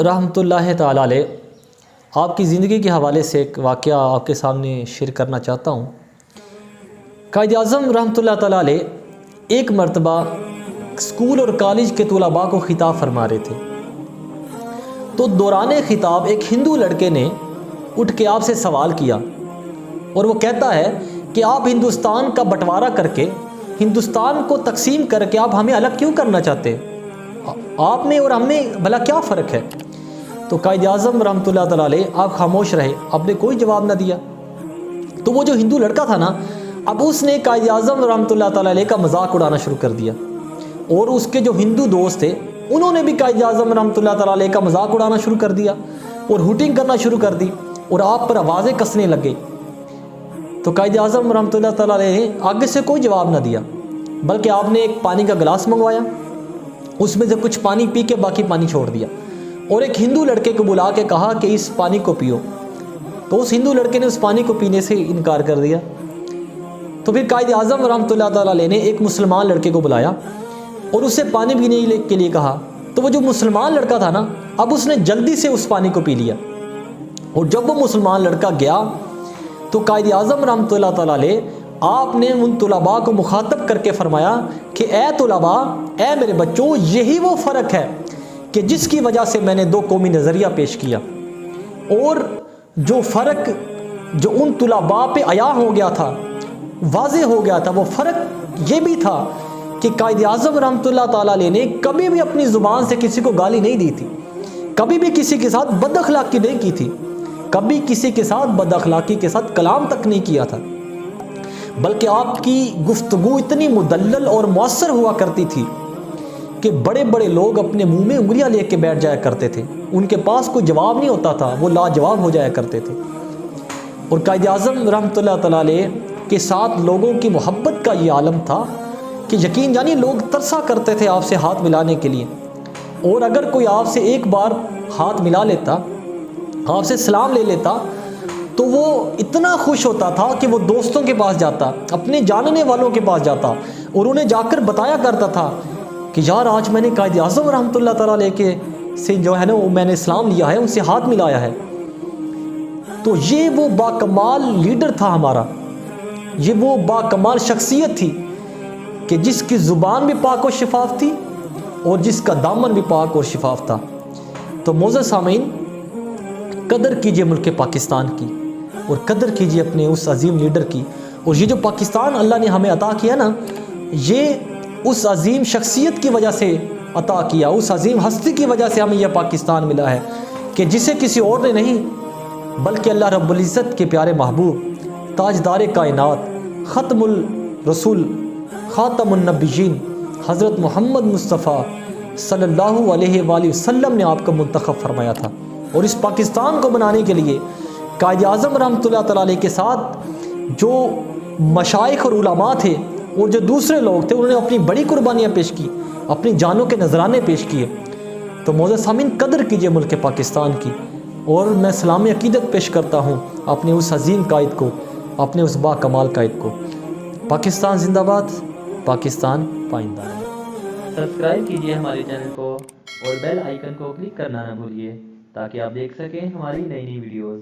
رحمۃ اللہ تعالی علیہ آپ کی زندگی کے حوالے سے ایک واقعہ آپ کے سامنے شیئر کرنا چاہتا ہوں۔ قائد اعظم رحمۃ اللہ تعالی علیہ ایک مرتبہ اسکول اور کالج کے طلباء کو خطاب فرما رہے تھے، تو دوران خطاب ایک ہندو لڑکے نے اٹھ کے آپ سے سوال کیا، اور وہ کہتا ہے کہ آپ ہندوستان کا بٹوارا کر کے، ہندوستان کو تقسیم کر کے آپ ہمیں الگ کیوں کرنا چاہتے ہیں؟ آپ میں اور ہم میں بھلا کیا فرق ہے؟ تو قائد اعظم رحمۃ اللہ تعالی علیہ آپ خاموش رہے، آپ نے کوئی جواب نہ دیا۔ تو وہ جو ہندو لڑکا تھا نا، اب اس نے قائد اعظم رحمۃ اللہ تعالی علیہ کا مذاق اڑانا شروع کر دیا، اور اس کے جو ہندو دوست تھے انہوں نے بھی قائد اعظم رحمۃ اللہ تعالی علیہ کا مذاق اڑانا شروع کر دیا اور ہوٹنگ کرنا شروع کر دی، اور آپ پر آوازیں کسنے لگے۔ تو قائد اعظم رحمۃ اللہ تعالی علیہ نے آگے سے کوئی جواب نہ دیا، بلکہ آپ نے ایک پانی کا گلاس منگوایا، اس میں سے کچھ پانی پی کے باقی پانی چھوڑ دیا، اور ایک ہندو لڑکے کو بلا کے کہا کہ اس پانی کو پیو۔ تو اس ہندو لڑکے نے اس پانی کو پینے سے انکار کر دیا۔ تو پھر قائد اعظم رحمۃ اللہ تعالی علیہ نے ایک مسلمان لڑکے کو بلایا اور اسے پانی پینے کے لیے کہا۔ تو وہ جو مسلمان لڑکا تھا نا، اب اس نے جلدی سے اس پانی کو پی لیا، اور جب وہ مسلمان لڑکا گیا تو قائد اعظم رحمۃ اللہ تعالی علیہ آپ نے ان طلباء کو مخاطب کر کے فرمایا کہ اے طلباء، اے میرے بچوں، یہی وہ فرق ہے کہ جس کی وجہ سے میں نے دو قومی نظریہ پیش کیا، اور جو فرق جو ان طلباء پہ عیاں ہو گیا تھا، واضح ہو گیا تھا، وہ فرق یہ بھی تھا کہ قائد اعظم رحمۃ اللہ تعالی علیہ نے کبھی بھی اپنی زبان سے کسی کو گالی نہیں دی تھی، کبھی بھی کسی کے ساتھ بد اخلاقی نہیں کی تھی، کبھی کسی کے ساتھ بد اخلاقی کے ساتھ کلام تک نہیں کیا تھا، بلکہ آپ کی گفتگو اتنی مدلل اور مؤثر ہوا کرتی تھی کہ بڑے بڑے لوگ اپنے منہ میں انگلیاں لے کے بیٹھ جایا کرتے تھے، ان کے پاس کوئی جواب نہیں ہوتا تھا، وہ لاجواب ہو جایا کرتے تھے۔ اور قائد اعظم رحمۃ اللہ تعالی علیہ کے ساتھ لوگوں کی محبت کا یہ عالم تھا کہ یقین جانی لوگ ترسا کرتے تھے آپ سے ہاتھ ملانے کے لیے، اور اگر کوئی آپ سے ایک بار ہاتھ ملا لیتا، آپ سے سلام لے لیتا، تو وہ اتنا خوش ہوتا تھا کہ وہ دوستوں کے پاس جاتا، اپنے جاننے والوں کے پاس جاتا، اور انہیں جا کر بتایا کرتا تھا کہ یار آج میں نے قائد اعظم رحمۃ اللہ تعالی علیہ کے سے جو ہے نا وہ میں نے اسلام لیا ہے، ان سے ہاتھ ملایا ہے۔ تو یہ وہ باکمال لیڈر تھا ہمارا، یہ وہ باکمال شخصیت تھی کہ جس کی زبان بھی پاک و شفاف تھی اور جس کا دامن بھی پاک اور شفاف تھا۔ تو معزز سامعین، قدر کیجئے ملک پاکستان کی، اور قدر کیجئے اپنے اس عظیم لیڈر کی، اور یہ جو پاکستان اللہ نے ہمیں عطا کیا نا، یہ اس عظیم شخصیت کی وجہ سے عطا کیا، اس عظیم ہستی کی وجہ سے ہمیں یہ پاکستان ملا ہے کہ جسے کسی اور نے نہیں بلکہ اللہ رب العزت کے پیارے محبوب، تاجدار کائنات، ختم الرسول، خاتم النبیین حضرت محمد مصطفیٰ صلی اللہ علیہ وآلہ وسلم نے آپ کو منتخب فرمایا تھا۔ اور اس پاکستان کو بنانے کے لیے قائد اعظم رحمۃ اللہ تعالی علیہ کے ساتھ جو مشائخ اور علماء تھے اور جو دوسرے لوگ تھے، انہوں نے اپنی بڑی قربانیاں پیش کی، اپنی جانوں کے نذرانے پیش کیے۔ تو معزز سامعین، قدر کیجئے ملک پاکستان کی، اور میں سلام عقیدت پیش کرتا ہوں اپنے اس عظیم قائد کو، اپنے اس با کمال قائد کو۔ پاکستان زندہ باد، پاکستان پائندہ رہے۔ سبسکرائب کیجئے ہمارے چینل کو اور بیل آئیکن کو کلک کرنا نہ بھولیے تاکہ آپ دیکھ سکیں ہماری نئی ویڈیوز۔